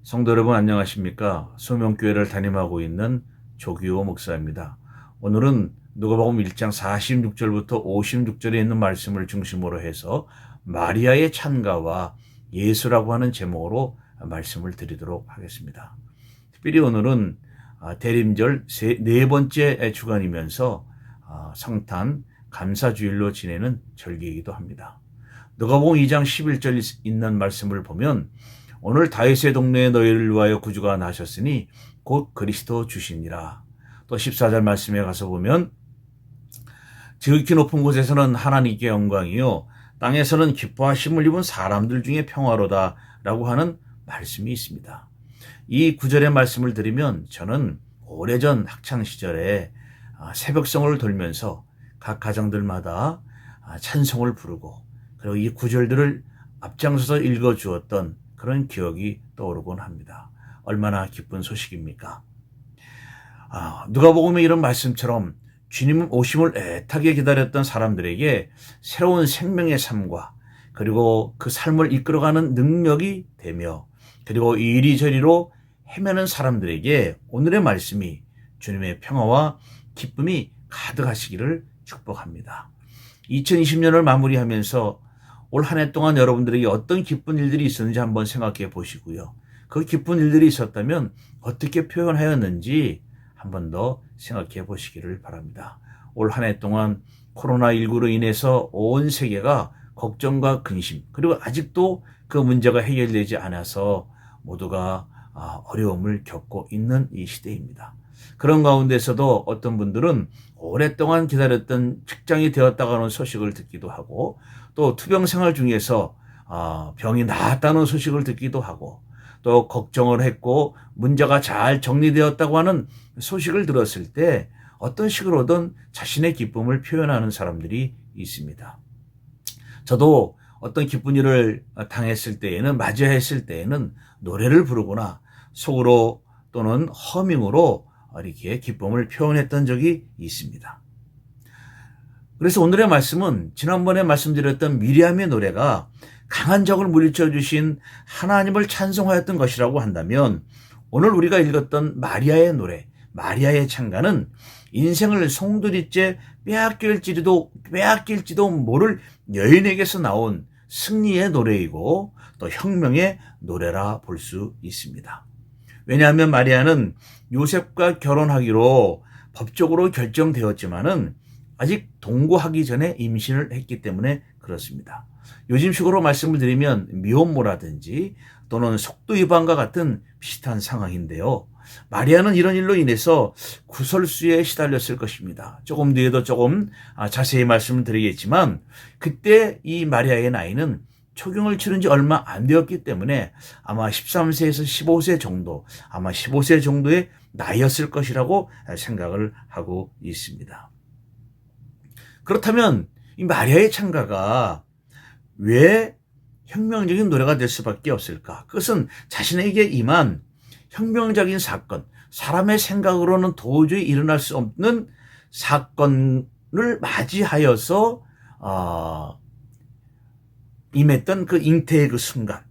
성도 여러분 안녕하십니까? 소명교회를 담임하고 있는 조기호 목사입니다. 오늘은 누가복음 1장 46절부터 56절에 있는 말씀을 중심으로 해서 마리아의 찬가와 예수라고 하는 제목으로 말씀을 드리도록 하겠습니다. 특별히 오늘은 대림절 네 번째 주간이면서 성탄 감사주일로 지내는 절기이기도 합니다. 누가복음 2장 11절 있는 말씀을 보면 오늘 다윗의 동네에 너희를 위하여 구주가 나셨으니 곧 그리스도 주시니라. 또 14절 말씀에 가서 보면 지극히 높은 곳에서는 하나님께 영광이요 땅에서는 기뻐하심을 입은 사람들 중에 평화로다 라고 하는 말씀이 있습니다. 이 구절의 말씀을 들으면 저는 오래전 학창시절에 새벽성을 돌면서 각 가정들마다 찬송을 부르고 그리고 이 구절들을 앞장서서 읽어주었던 그런 기억이 떠오르곤 합니다. 얼마나 기쁜 소식입니까? 누가복음의 이런 말씀처럼 주님 오심을 애타게 기다렸던 사람들에게 새로운 생명의 삶과 그리고 그 삶을 이끌어가는 능력이 되며 그리고 이리저리로 헤매는 사람들에게 오늘의 말씀이 주님의 평화와 기쁨이 가득하시기를 축복합니다. 2020년을 마무리하면서 올 한 해 동안 여러분들에게 어떤 기쁜 일들이 있었는지 한번 생각해 보시고요. 그 기쁜 일들이 있었다면 어떻게 표현하였는지 한 번 더 생각해 보시기를 바랍니다. 올 한 해 동안 코로나19로 인해서 온 세계가 걱정과 근심 그리고 아직도 그 문제가 해결되지 않아서 모두가 어려움을 겪고 있는 이 시대입니다. 그런 가운데서도 어떤 분들은 오랫동안 기다렸던 직장이 되었다고 하는 소식을 듣기도 하고 또 투병 생활 중에서 병이 나았다는 소식을 듣기도 하고 또 걱정을 했고 문제가 잘 정리되었다고 하는 소식을 들었을 때 어떤 식으로든 자신의 기쁨을 표현하는 사람들이 있습니다. 저도 어떤 기쁜 일을 당했을 때에는 맞이했을 때에는 노래를 부르거나 속으로 또는 허밍으로 이렇게 기쁨을 표현했던 적이 있습니다. 그래서 오늘의 말씀은 지난번에 말씀드렸던 미리암의 노래가 강한 적을 물리쳐 주신 하나님을 찬송하였던 것이라고 한다면 오늘 우리가 읽었던 마리아의 노래, 마리아의 찬가는 인생을 송두리째 빼앗길지도 모를 여인에게서 나온 승리의 노래이고 또 혁명의 노래라 볼 수 있습니다. 왜냐하면 마리아는 요셉과 결혼하기로 법적으로 결정되었지만은 아직 동거하기 전에 임신을 했기 때문에 그렇습니다. 요즘식으로 말씀을 드리면 미혼모라든지 또는 속도 위반과 같은 비슷한 상황인데요. 마리아는 이런 일로 인해서 구설수에 시달렸을 것입니다. 조금 뒤에도 조금 자세히 말씀을 드리겠지만 그때 이 마리아의 나이는 초경을 치른 지 얼마 안 되었기 때문에 아마 13세에서 15세 정도, 아마 15세 정도의 나이였을 것이라고 생각을 하고 있습니다. 그렇다면 이 마리아의 찬가가 왜 혁명적인 노래가 될 수밖에 없을까? 그것은 자신에게 임한 혁명적인 사건, 사람의 생각으로는 도저히 일어날 수 없는 사건을 맞이하여서 임했던 그 잉태의 그 순간,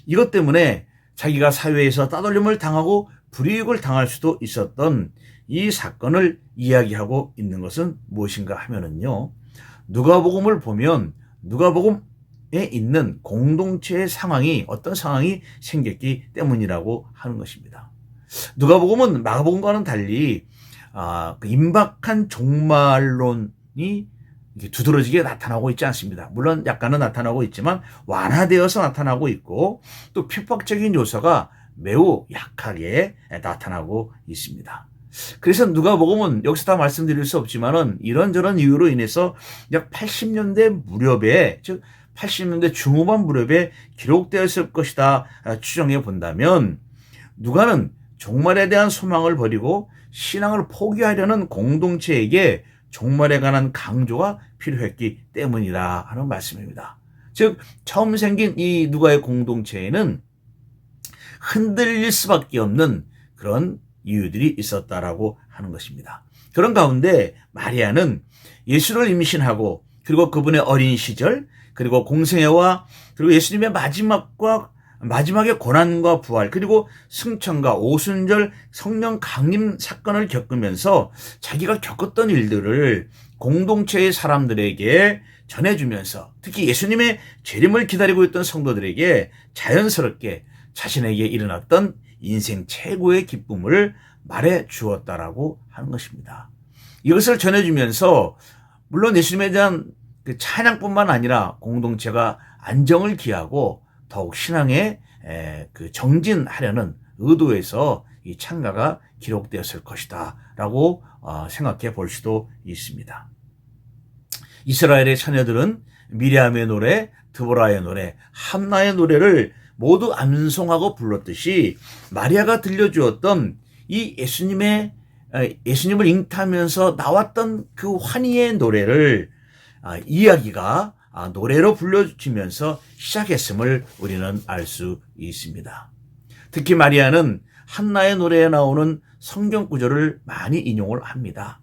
이것 때문에 자기가 사회에서 따돌림을 당하고 불이익을 당할 수도 있었던 이 사건을 이야기하고 있는 것은 무엇인가 하면은요, 누가복음을 보면 누가복음에 있는 공동체의 상황이 어떤 상황이 생겼기 때문이라고 하는 것입니다. 누가복음은 마가복음과는 달리 그 임박한 종말론이 두드러지게 나타나고 있지 않습니다. 물론 약간은 나타나고 있지만 완화되어서 나타나고 있고 또 핍박적인 요소가 매우 약하게 나타나고 있습니다. 그래서 누가복음은 여기서 다 말씀드릴 수 없지만은 이런저런 이유로 인해서 약 80년대 무렵에, 즉 80년대 중후반 무렵에 기록되었을 것이다 추정해 본다면 누가는 종말에 대한 소망을 버리고 신앙을 포기하려는 공동체에게 종말에 관한 강조가 필요했기 때문이라 하는 말씀입니다. 즉 처음 생긴 이 누가의 공동체에는 흔들릴 수밖에 없는 그런 이유들이 있었다라고 하는 것입니다. 그런 가운데 마리아는 예수를 임신하고 그리고 그분의 어린 시절 그리고 공생애와 그리고 예수님의 마지막과 마지막에 고난과 부활 그리고 승천과 오순절 성령 강림 사건을 겪으면서 자기가 겪었던 일들을 공동체의 사람들에게 전해주면서 특히 예수님의 재림을 기다리고 있던 성도들에게 자연스럽게 자신에게 일어났던 인생 최고의 기쁨을 말해 주었다라고 하는 것입니다. 이것을 전해주면서 물론 예수님에 대한 그 찬양뿐만 아니라 공동체가 안정을 기하고 더욱 신앙에 그 정진하려는 의도에서 이 찬가가 기록되었을 것이다 라고 생각해 볼 수도 있습니다. 이스라엘의 처녀들은 미리암의 노래, 드보라의 노래, 한나의 노래를 모두 암송하고 불렀듯이 마리아가 들려주었던 이 예수님을 잉태하면서 나왔던 그 환희의 노래를 이야기가 노래로 불려주면서 시작했음을 우리는 알 수 있습니다. 특히 마리아는 한나의 노래에 나오는 성경 구절을 많이 인용을 합니다.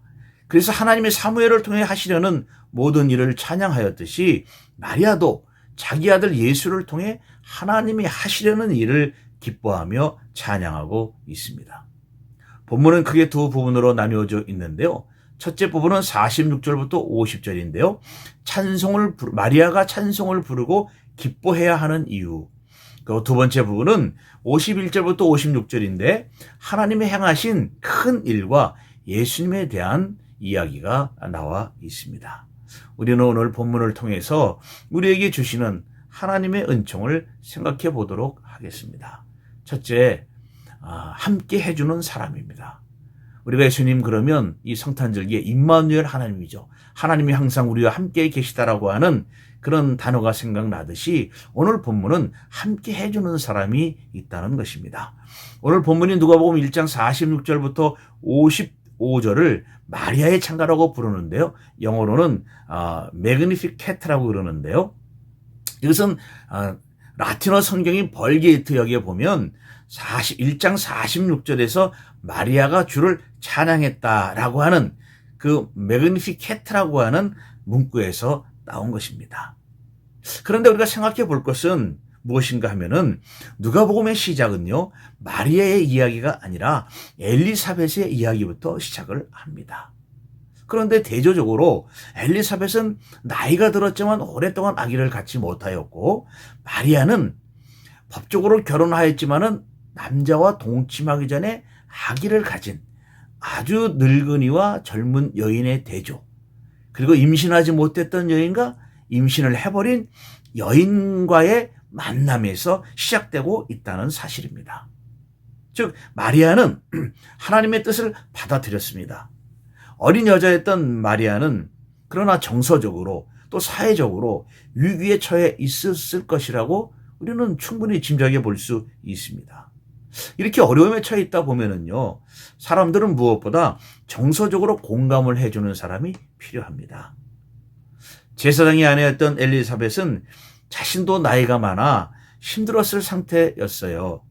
그래서 하나님의 사무엘을 통해 하시려는 모든 일을 찬양하였듯이 마리아도 자기 아들 예수를 통해 하나님이 하시려는 일을 기뻐하며 찬양하고 있습니다. 본문은 크게 두 부분으로 나뉘어져 있는데요. 첫째 부분은 46절부터 50절인데요. 마리아가 찬송을 부르고 기뻐해야 하는 이유. 그리고 두 번째 부분은 51절부터 56절인데 하나님의 행하신 큰 일과 예수님에 대한 이야기가 나와 있습니다. 우리는 오늘 본문을 통해서 우리에게 주시는 하나님의 은총을 생각해 보도록 하겠습니다. 첫째, 함께 해주는 사람입니다. 우리가 예수님 그러면 이 성탄절기에 임마누엘 하나님이죠. 하나님이 항상 우리와 함께 계시다라고 하는 그런 단어가 생각나듯이 오늘 본문은 함께 해주는 사람이 있다는 것입니다. 오늘 본문이 누가복음 1장 46절부터 55절을 마리아의 찬가라고 부르는데요. 영어로는 매그니피캣라고 그러는데요. 이것은 라틴어 성경인 벌게이트 역에 보면 1장 46절에서 마리아가 주를 찬양했다라고 하는 그 매그니피캣라고 하는 문구에서 나온 것입니다. 그런데 우리가 생각해 볼 것은 무엇인가 하면은 누가복음의 시작은요, 마리아의 이야기가 아니라 엘리사벳의 이야기부터 시작을 합니다. 그런데 대조적으로 엘리사벳은 나이가 들었지만 오랫동안 아기를 갖지 못하였고, 마리아는 법적으로 결혼하였지만은 남자와 동침하기 전에 아기를 가진 아주 늙은이와 젊은 여인의 대조, 그리고 임신하지 못했던 여인과 임신을 해버린 여인과의 만남에서 시작되고 있다는 사실입니다. 즉 마리아는 하나님의 뜻을 받아들였습니다. 어린 여자였던 마리아는 그러나 정서적으로 또 사회적으로 위기에 처해 있었을 것이라고 우리는 충분히 짐작해 볼 수 있습니다. 이렇게 어려움에 처해 있다 보면은요, 사람들은 무엇보다 정서적으로 공감을 해주는 사람이 필요합니다. 제사장의 아내였던 엘리사벳은 자신도 나이가 많아 힘들었을 상태였어요.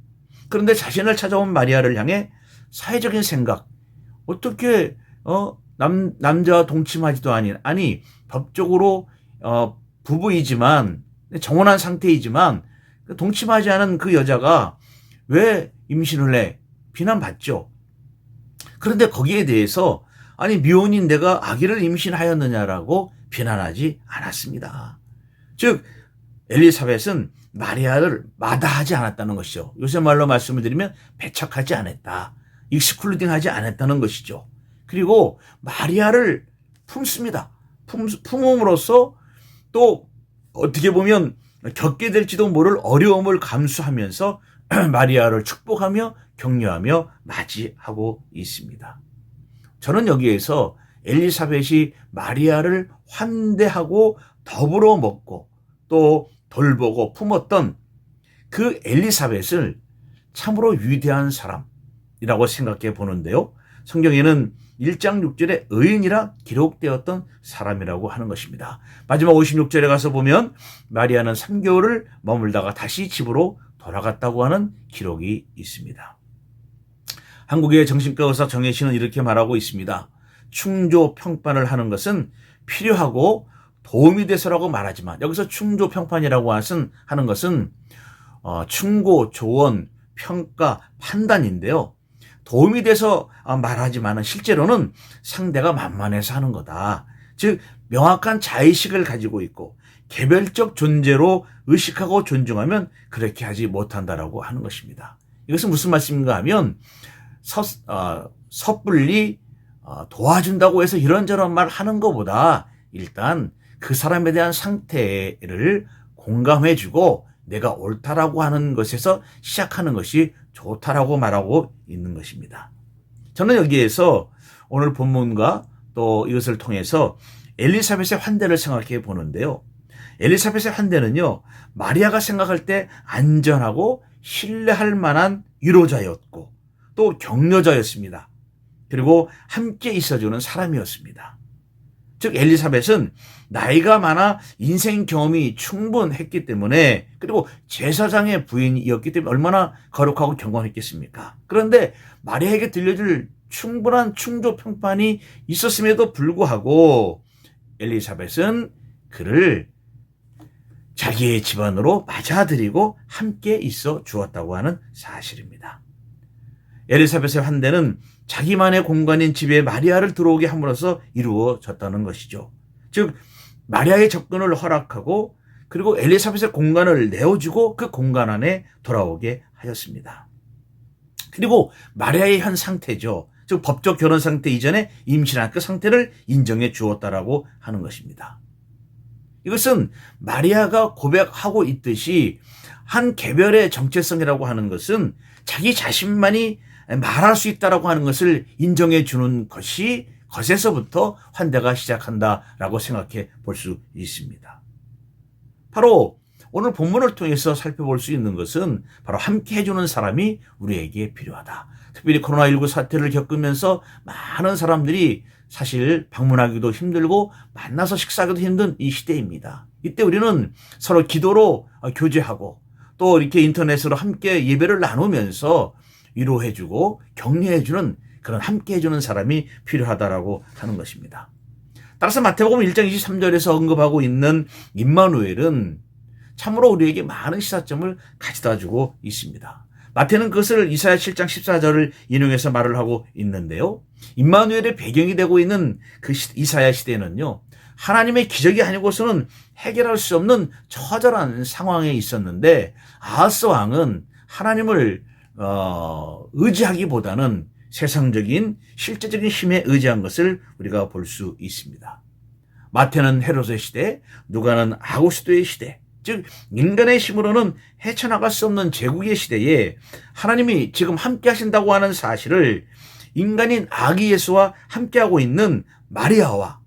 그런데 자신을 찾아온 마리아를 향해 사회적인 생각, 어떻게 남자와 동침하지도 아니 법적으로 부부이지만 정혼한 상태이지만 동침하지 않은 그 여자가 왜 임신을 해? 비난받죠. 그런데 거기에 대해서 미혼인 내가 아기를 임신하였느냐라고 비난하지 않았습니다. 즉 엘리사벳은 마리아를 마다하지 않았다는 것이죠. 요새 말로 말씀을 드리면 배척하지 않았다. 익스클루딩하지 않았다는 것이죠. 그리고 마리아를 품습니다. 품음으로써 또 어떻게 보면 겪게 될지도 모를 어려움을 감수하면서 마리아를 축복하며 격려하며 맞이하고 있습니다. 저는 여기에서 엘리사벳이 마리아를 환대하고 더불어 먹고 또 돌보고 품었던 그 엘리사벳을 참으로 위대한 사람이라고 생각해 보는데요. 성경에는 1장 6절에 의인이라 기록되었던 사람이라고 하는 것입니다. 마지막 56절에 가서 보면 마리아는 3개월을 머물다가 다시 집으로 돌아갔다고 하는 기록이 있습니다. 한국의 정신과 의사 정혜신은 이렇게 말하고 있습니다. 충조평판을 하는 것은 필요하고 도움이 돼서라고 말하지만, 여기서 충조평판이라고 하는 것은 충고, 조언, 평가, 판단인데요. 도움이 돼서 말하지만 실제로는 상대가 만만해서 하는 거다. 즉 명확한 자의식을 가지고 있고 개별적 존재로 의식하고 존중하면 그렇게 하지 못한다라고 하는 것입니다. 이것은 무슨 말씀인가 하면 섣불리 도와준다고 해서 이런저런 말 하는 것보다 일단 그 사람에 대한 상태를 공감해주고 내가 옳다라고 하는 것에서 시작하는 것이 좋다라고 말하고 있는 것입니다. 저는 여기에서 오늘 본문과 또 이것을 통해서 엘리사벳의 환대를 생각해 보는데요. 엘리사벳의 환대는요, 마리아가 생각할 때 안전하고 신뢰할 만한 위로자였고 또 격려자였습니다. 그리고 함께 있어주는 사람이었습니다. 즉 엘리사벳은 나이가 많아 인생 경험이 충분했기 때문에 그리고 제사장의 부인이었기 때문에 얼마나 거룩하고 경건했겠습니까? 그런데 마리아에게 들려줄 충분한 충조 평판이 있었음에도 불구하고 엘리사벳은 그를 자기의 집안으로 맞아들이고 함께 있어 주었다고 하는 사실입니다. 엘리사벳의 환대는 자기만의 공간인 집에 마리아를 들어오게 함으로써 이루어졌다는 것이죠. 즉 마리아의 접근을 허락하고 그리고 엘리사벳의 공간을 내어주고 그 공간 안에 돌아오게 하였습니다. 그리고 마리아의 현 상태죠. 즉 법적 결혼 상태 이전에 임신한 그 상태를 인정해 주었다라고 하는 것입니다. 이것은 마리아가 고백하고 있듯이 한 개별의 정체성이라고 하는 것은 자기 자신만이 말할 수 있다라고 하는 것을 인정해 주는 것에서부터 환대가 시작한다라고 생각해 볼 수 있습니다. 바로 오늘 본문을 통해서 살펴볼 수 있는 것은 바로 함께 해주는 사람이 우리에게 필요하다. 특별히 코로나19 사태를 겪으면서 많은 사람들이 사실 방문하기도 힘들고 만나서 식사하기도 힘든 이 시대입니다. 이때 우리는 서로 기도로 교제하고 또 이렇게 인터넷으로 함께 예배를 나누면서 위로해주고 격려해주는 그런 함께 해주는 사람이 필요하다라고 하는 것입니다. 따라서 마태복음 1장 23절에서 언급하고 있는 임마누엘은 참으로 우리에게 많은 시사점을 가져다 주고 있습니다. 마태는 그것을 이사야 7장 14절을 인용해서 말을 하고 있는데요. 임마누엘의 배경이 되고 있는 그 이사야 시대는요, 하나님의 기적이 아니고서는 해결할 수 없는 처절한 상황에 있었는데 아하스 왕은 하나님을 의지하기보다는 세상적인 실제적인 힘에 의지한 것을 우리가 볼 수 있습니다. 마태는 헤롯의 시대, 누가는 아구스도의 시대, 즉 인간의 힘으로는 헤쳐나갈 수 없는 제국의 시대에 하나님이 지금 함께 하신다고 하는 사실을 인간인 아기 예수와 함께하고 있는 마리아와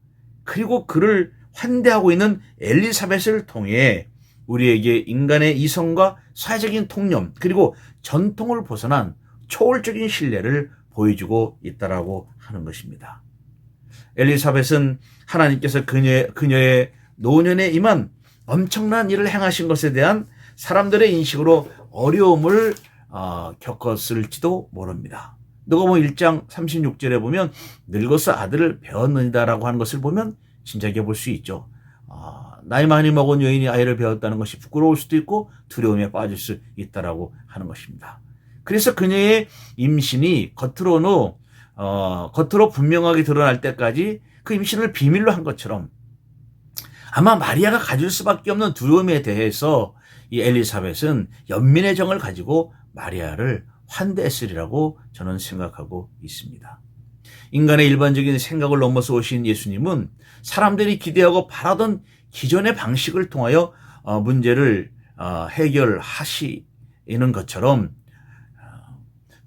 그리고 그를 환대하고 있는 엘리사벳을 통해 우리에게 인간의 이성과 사회적인 통념 그리고 전통을 벗어난 초월적인 신뢰를 보여주고 있다라고 하는 것입니다. 엘리사벳은 하나님께서 그녀의 노년에 임한 엄청난 일을 행하신 것에 대한 사람들의 인식으로 어려움을 겪었을지도 모릅니다. 누가복음 1장 36절에 보면 늙어서 아들을 배웠느니다라고 하는 것을 보면 짐작해 볼 수 있죠. 나이 많이 먹은 여인이 아이를 배웠다는 것이 부끄러울 수도 있고 두려움에 빠질 수 있다라고 하는 것입니다. 그래서 그녀의 임신이 겉으로 분명하게 드러날 때까지 그 임신을 비밀로 한 것처럼 아마 마리아가 가질 수밖에 없는 두려움에 대해서 이 엘리사벳은 연민의 정을 가지고 마리아를 환대했으리라고 저는 생각하고 있습니다. 인간의 일반적인 생각을 넘어서 오신 예수님은 사람들이 기대하고 바라던 기존의 방식을 통하여 문제를 해결하시는 것처럼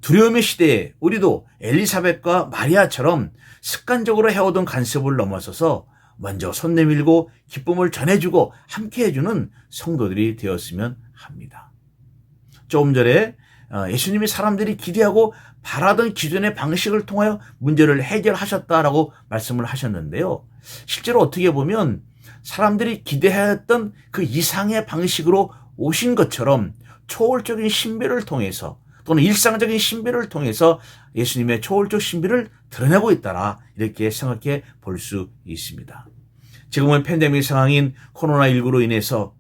두려움의 시대에 우리도 엘리사벳과 마리아처럼 습관적으로 해오던 간섭을 넘어서서 먼저 손 내밀고 기쁨을 전해주고 함께 해주는 성도들이 되었으면 합니다. 조금 전에 예수님이 사람들이 기대하고 바라던 기존의 방식을 통하여 문제를 해결하셨다라고 말씀을 하셨는데요. 실제로 어떻게 보면 사람들이 기대했던 그 이상의 방식으로 오신 것처럼 초월적인 신비를 통해서 또는 일상적인 신비를 통해서 예수님의 초월적 신비를 드러내고 있다라 이렇게 생각해 볼 수 있습니다. 지금은 팬데믹 상황인 코로나19로 인해서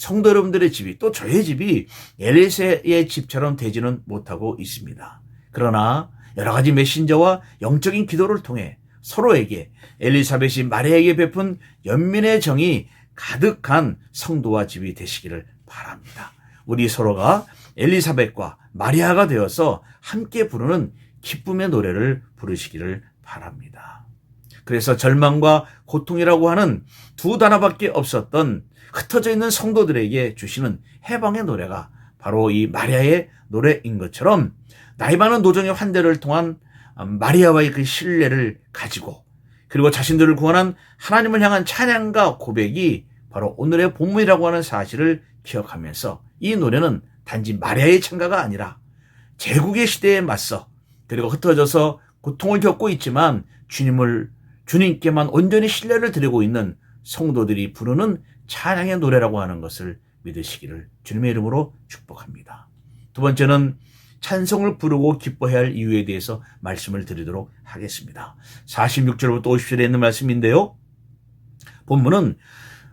성도 여러분들의 집이, 또 저의 집이 엘리사의 집처럼 되지는 못하고 있습니다. 그러나 여러 가지 메신저와 영적인 기도를 통해 서로에게 엘리사벳이 마리아에게 베푼 연민의 정이 가득한 성도와 집이 되시기를 바랍니다. 우리 서로가 엘리사벳과 마리아가 되어서 함께 부르는 기쁨의 노래를 부르시기를 바랍니다. 그래서 절망과 고통이라고 하는 두 단어밖에 없었던 흩어져 있는 성도들에게 주시는 해방의 노래가 바로 이 마리아의 노래인 것처럼 나이 많은 노정의 환대를 통한 마리아와의 그 신뢰를 가지고, 그리고 자신들을 구원한 하나님을 향한 찬양과 고백이 바로 오늘의 본문이라고 하는 사실을 기억하면서 이 노래는 단지 마리아의 찬가가 아니라 제국의 시대에 맞서, 그리고 흩어져서 고통을 겪고 있지만 주님께만 온전히 신뢰를 드리고 있는 성도들이 부르는 찬양의 노래라고 하는 것을 믿으시기를 주님의 이름으로 축복합니다. 두 번째는 찬송을 부르고 기뻐해야 할 이유에 대해서 말씀을 드리도록 하겠습니다. 46절부터 50절에 있는 말씀인데요. 본문은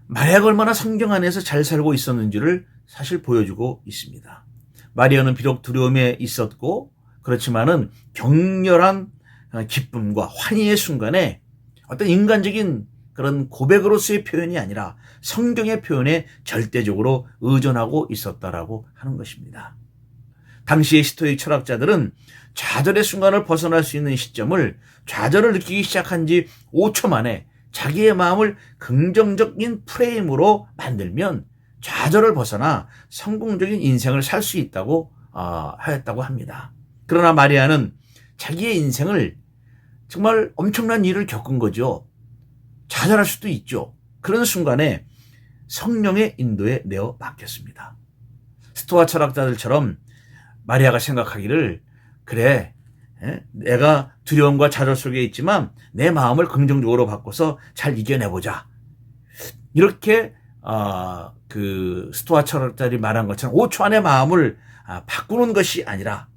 마리아가 얼마나 성경 안에서 잘 살고 있었는지를 사실 보여주고 있습니다. 마리아는 비록 두려움에 있었고 그렇지만은 격렬한 기쁨과 환희의 순간에 어떤 인간적인 그런 고백으로서의 표현이 아니라 성경의 표현에 절대적으로 의존하고 있었다라고 하는 것입니다. 당시의 스토익 철학자들은 좌절의 순간을 벗어날 수 있는 시점을, 좌절을 느끼기 시작한 지 5초 만에 자기의 마음을 긍정적인 프레임으로 만들면 좌절을 벗어나 성공적인 인생을 살 수 있다고 하였다고 합니다. 그러나 마리아는 자기의 인생을 정말 엄청난 일을 겪은 거죠. 좌절할 수도 있죠. 그런 순간에 성령의 인도에 내어 맡겼습니다. 스토아 철학자들처럼 마리아가 생각하기를, 그래, 내가 두려움과 좌절 속에 있지만 내 마음을 긍정적으로 바꿔서 잘 이겨내보자. 이렇게 그 스토아 철학자들이 말한 것처럼 5초 안에 마음을 바꾸는 것이 아니라,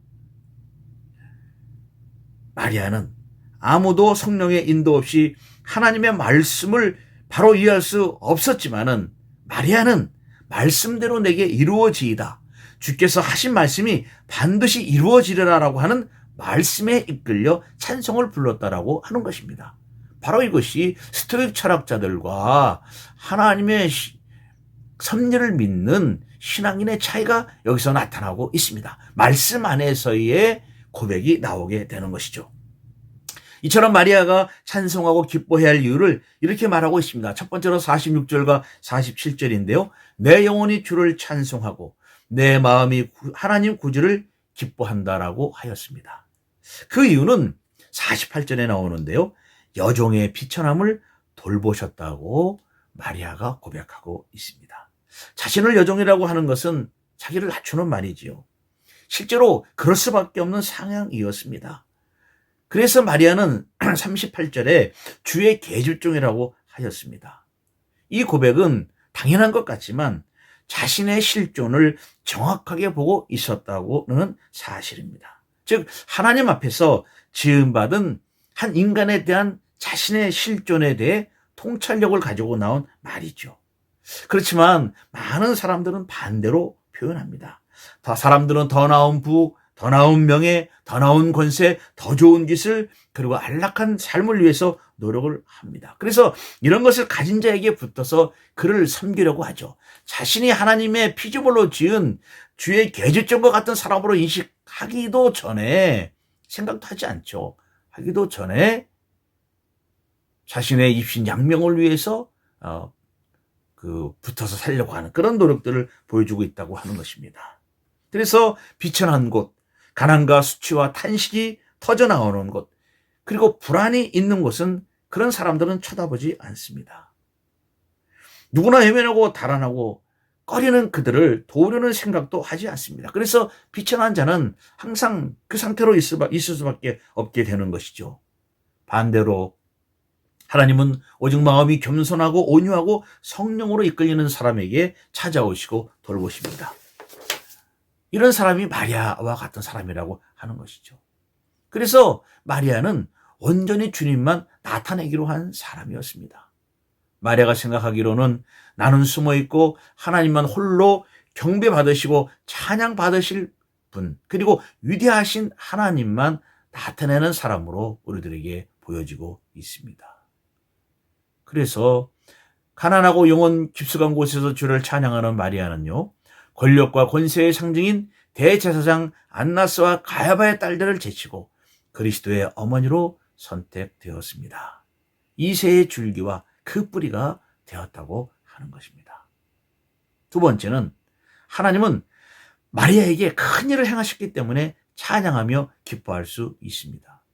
마리아는 아무도 성령의 인도 없이 하나님의 말씀을 바로 이해할 수 없었지만은, 마리아는 말씀대로 내게 이루어지이다, 주께서 하신 말씀이 반드시 이루어지리라라고 하는 말씀에 이끌려 찬송을 불렀다라고 하는 것입니다. 바로 이것이 스토익 철학자들과 하나님의 섭리를 믿는 신앙인의 차이가 여기서 나타나고 있습니다. 말씀 안에서의 고백이 나오게 되는 것이죠. 이처럼 마리아가 찬송하고 기뻐해야 할 이유를 이렇게 말하고 있습니다. 첫 번째로 46절과 47절인데요. 내 영혼이 주를 찬송하고 내 마음이 하나님 구주를 기뻐한다라고 하였습니다. 그 이유는 48절에 나오는데요. 여종의 비천함을 돌보셨다고 마리아가 고백하고 있습니다. 자신을 여종이라고 하는 것은 자기를 낮추는 말이지요. 실제로 그럴 수밖에 없는 상황이었습니다. 그래서 마리아는 38절에 주의 계집종이라고 하였습니다. 이 고백은 당연한 것 같지만 자신의 실존을 정확하게 보고 있었다고는 사실입니다. 즉 하나님 앞에서 지음받은 한 인간에 대한 자신의 실존에 대해 통찰력을 가지고 나온 말이죠. 그렇지만 많은 사람들은 반대로 표현합니다. 사람들은 더 나은 부, 더 나은 명예, 더 나은 권세, 더 좋은 기술, 그리고 안락한 삶을 위해서 노력을 합니다. 그래서 이런 것을 가진 자에게 붙어서 그를 섬기려고 하죠. 자신이 하나님의 피조물로 지은 주의 계집종과 같은 사람으로 인식하기도 전에, 생각도 하지 않죠. 하기도 전에 자신의 입신 양명을 위해서 붙어서 살려고 하는 그런 노력들을 보여주고 있다고 하는 것입니다. 그래서 비천한 곳, 가난과 수치와 탄식이 터져나오는 곳, 그리고 불안이 있는 곳은 그런 사람들은 쳐다보지 않습니다. 누구나 외면하고 달아나고 꺼리는 그들을 도우려는 생각도 하지 않습니다. 그래서 비천한 자는 항상 그 상태로 있을 수밖에 없게 되는 것이죠. 반대로 하나님은 오직 마음이 겸손하고 온유하고 성령으로 이끌리는 사람에게 찾아오시고 돌보십니다. 이런 사람이 마리아와 같은 사람이라고 하는 것이죠. 그래서 마리아는 온전히 주님만 나타내기로 한 사람이었습니다. 마리아가 생각하기로는 나는 숨어 있고 하나님만 홀로 경배 받으시고 찬양 받으실 분, 그리고 위대하신 하나님만 나타내는 사람으로 우리들에게 보여지고 있습니다. 그래서 가난하고 영혼 깊숙한 곳에서 주를 찬양하는 마리아는요, 권력과 권세의 상징인 대제사장 안나스와 가야바의 딸들을 제치고 그리스도의 어머니로 선택되었습니다. 이세의 줄기와 그 뿌리가 되었다고 하는 것입니다. 두 번째는 하나님은 마리아에게 큰 일을 행하셨기 때문에 찬양하며 기뻐할 수 있습니다.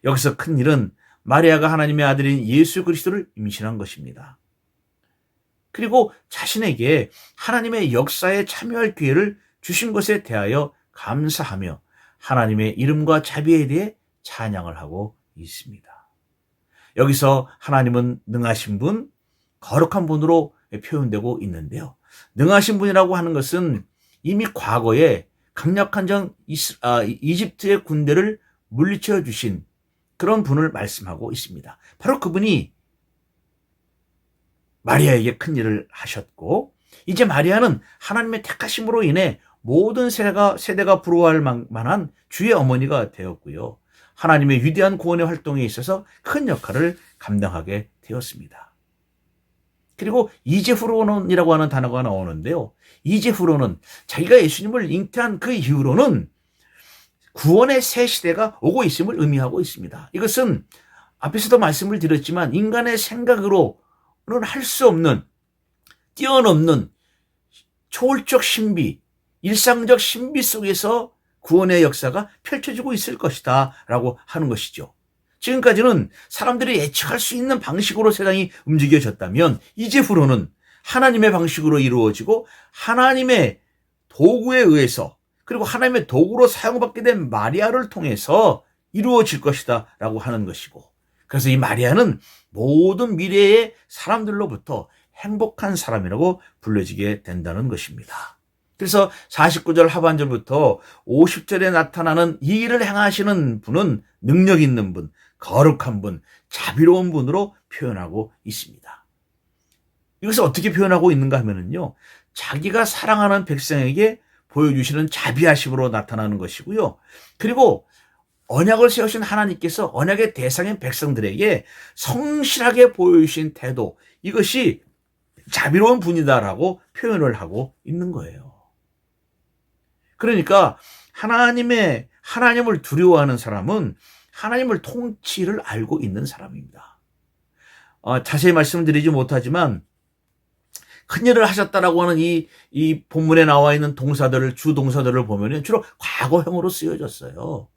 여기서 큰 일은 마리아가 하나님의 아들인 예수 그리스도를 임신한 것입니다. 그리고 자신에게 하나님의 역사에 참여할 기회를 주신 것에 대하여 감사하며 하나님의 이름과 자비에 대해 찬양을 하고 있습니다. 여기서 하나님은 능하신 분, 거룩한 분으로 표현되고 있는데요. 능하신 분이라고 하는 것은 이미 과거에 강력한 이집트의 군대를 물리쳐 주신 그런 분을 말씀하고 있습니다. 바로 그분이 마리아에게 큰 일을 하셨고, 이제 마리아는 하나님의 택하심으로 인해 모든 세대가 부러워할 만한 주의 어머니가 되었고요. 하나님의 위대한 구원의 활동에 있어서 큰 역할을 감당하게 되었습니다. 그리고 이제후로는이라고 하는 단어가 나오는데요. 이제후로는 자기가 예수님을 잉태한 그 이후로는 구원의 새 시대가 오고 있음을 의미하고 있습니다. 이것은 앞에서도 말씀을 드렸지만 인간의 생각으로는 할 수 없는, 뛰어넘는 초월적 신비, 일상적 신비 속에서 구원의 역사가 펼쳐지고 있을 것이다 라고 하는 것이죠. 지금까지는 사람들이 예측할 수 있는 방식으로 세상이 움직여졌다면 이제후로는 하나님의 방식으로 이루어지고 하나님의 도구에 의해서, 그리고 하나님의 도구로 사용받게 된 마리아를 통해서 이루어질 것이다 라고 하는 것이고, 그래서 이 마리아는 모든 미래의 사람들로부터 행복한 사람이라고 불려지게 된다는 것입니다. 그래서 49절 하반절부터 50절에 나타나는 이 일을 행하시는 분은 능력 있는 분, 거룩한 분, 자비로운 분으로 표현하고 있습니다. 이것을 어떻게 표현하고 있는가 하면요, 자기가 사랑하는 백성에게 보여주시는 자비하심으로 나타나는 것이고요. 그리고 언약을 세우신 하나님께서 언약의 대상인 백성들에게 성실하게 보여주신 태도, 이것이 자비로운 분이다라고 표현을 하고 있는 거예요. 그러니까 하나님을 두려워하는 사람은 하나님을 통치를 알고 있는 사람입니다. 자세히 말씀드리지 못하지만 큰일을 하셨다라고 하는 이 본문에 나와 있는 주동사들을 보면 주로 과거형으로 쓰여졌어요.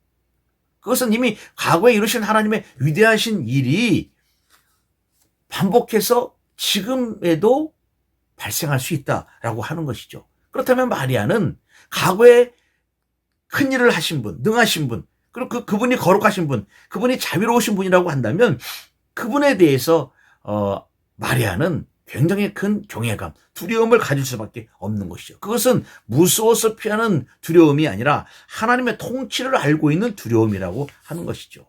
그것은 이미 과거에 이루신 하나님의 위대하신 일이 반복해서 지금에도 발생할 수 있다라고 하는 것이죠. 그렇다면 마리아는 과거에 큰 일을 하신 분, 능하신 분, 그리고 그분이 거룩하신 분, 그분이 자비로우신 분이라고 한다면 그분에 대해서 마리아는 굉장히 큰 경외감, 두려움을 가질 수밖에 없는 것이죠. 그것은 무서워서 피하는 두려움이 아니라 하나님의 통치를 알고 있는 두려움이라고 하는 것이죠.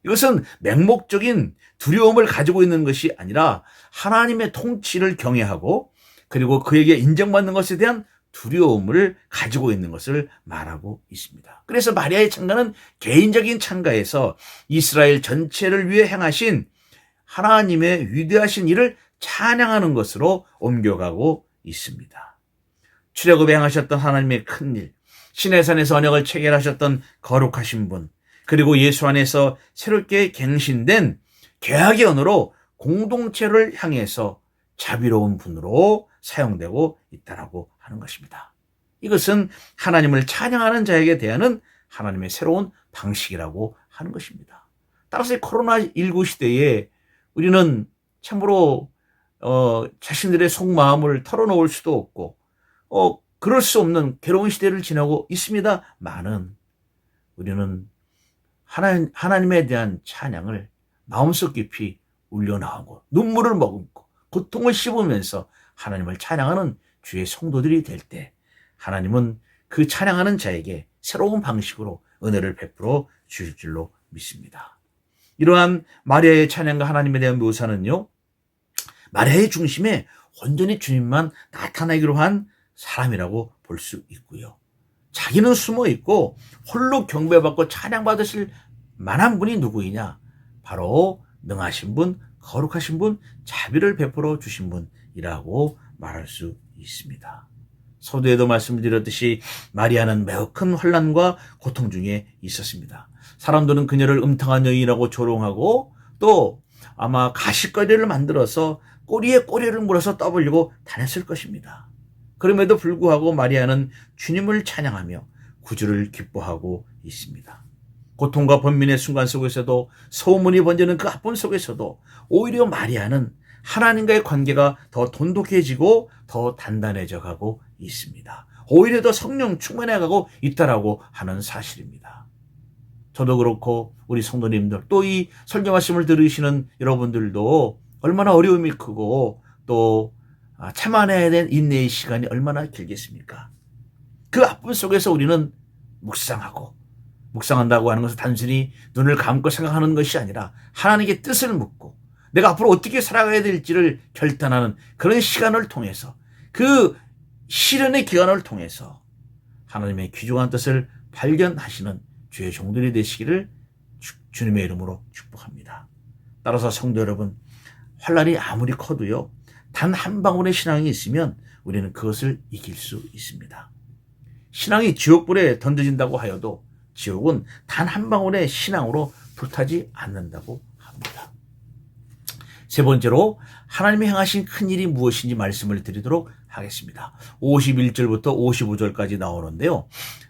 이것은 맹목적인 두려움을 가지고 있는 것이 아니라 하나님의 통치를 경외하고 그리고 그에게 인정받는 것에 대한 두려움을 가지고 있는 것을 말하고 있습니다. 그래서 마리아의 찬가는 개인적인 찬가에서 이스라엘 전체를 위해 행하신 하나님의 위대하신 일을 찬양하는 것으로 옮겨가고 있습니다. 출애굽에 행하셨던 하나님의 큰 일, 시내산에서 언약을 체결하셨던 거룩하신 분, 그리고 예수 안에서 새롭게 갱신된 계약의 언어로 공동체를 향해서 자비로운 분으로 사용되고 있다라고 하는 것입니다. 이것은 하나님을 찬양하는 자에게 대하는 하나님의 새로운 방식이라고 하는 것입니다. 따라서 코로나19 시대에 우리는 참으로 자신들의 속마음을 털어놓을 수도 없고 그럴 수 없는 괴로운 시대를 지나고 있습니다만은 우리는 하나님에 대한 찬양을 마음속 깊이 울려나오고 눈물을 머금고 고통을 씹으면서 하나님을 찬양하는 주의 성도들이 될 때 하나님은 그 찬양하는 자에게 새로운 방식으로 은혜를 베풀어 주실 줄로 믿습니다. 이러한 마리아의 찬양과 하나님에 대한 묘사는요, 마리아의 중심에 온전히 주님만 나타나기로 한 사람이라고 볼 수 있고요. 자기는 숨어 있고 홀로 경배받고 찬양받으실 만한 분이 누구이냐? 바로 능하신 분, 거룩하신 분, 자비를 베풀어 주신 분이라고 말할 수 있습니다. 서두에도 말씀드렸듯이 마리아는 매우 큰 환난과 고통 중에 있었습니다. 사람들은 그녀를 음탕한 여인이라고 조롱하고 또 아마 가시거리를 만들어서 꼬리에 꼬리를 물어서 떠벌리고 다녔을 것입니다. 그럼에도 불구하고 마리아는 주님을 찬양하며 구주를 기뻐하고 있습니다. 고통과 번민의 순간 속에서도 소문이 번지는 그 아픔 속에서도 오히려 마리아는 하나님과의 관계가 더 돈독해지고 더 단단해져 가고 있습니다. 오히려 더 성령 충만해 가고 있다라고 하는 사실입니다. 저도 그렇고 우리 성도님들 또 이 설교 말씀을 들으시는 여러분들도 얼마나 어려움이 크고 또 참아내야 될 인내의 시간이 얼마나 길겠습니까? 그 아픔 속에서 우리는 묵상한다고 하는 것은 단순히 눈을 감고 생각하는 것이 아니라 하나님께 뜻을 묻고 내가 앞으로 어떻게 살아가야 될지를 결단하는 그런 시간을 통해서 그 시련의 기간을 통해서 하나님의 귀중한 뜻을 발견하시는 주의 종들이 되시기를 주님의 이름으로 축복합니다. 따라서 성도 여러분, 환난이 아무리 커도요, 단 한 방울의 신앙이 있으면 우리는 그것을 이길 수 있습니다. 신앙이 지옥불에 던져진다고 하여도 지옥은 단 한 방울의 신앙으로 불타지 않는다고 합니다. 세 번째로 하나님이 행하신 큰일이 무엇인지 말씀을 드리도록 하겠습니다. 51절부터 55절까지 나오는데요.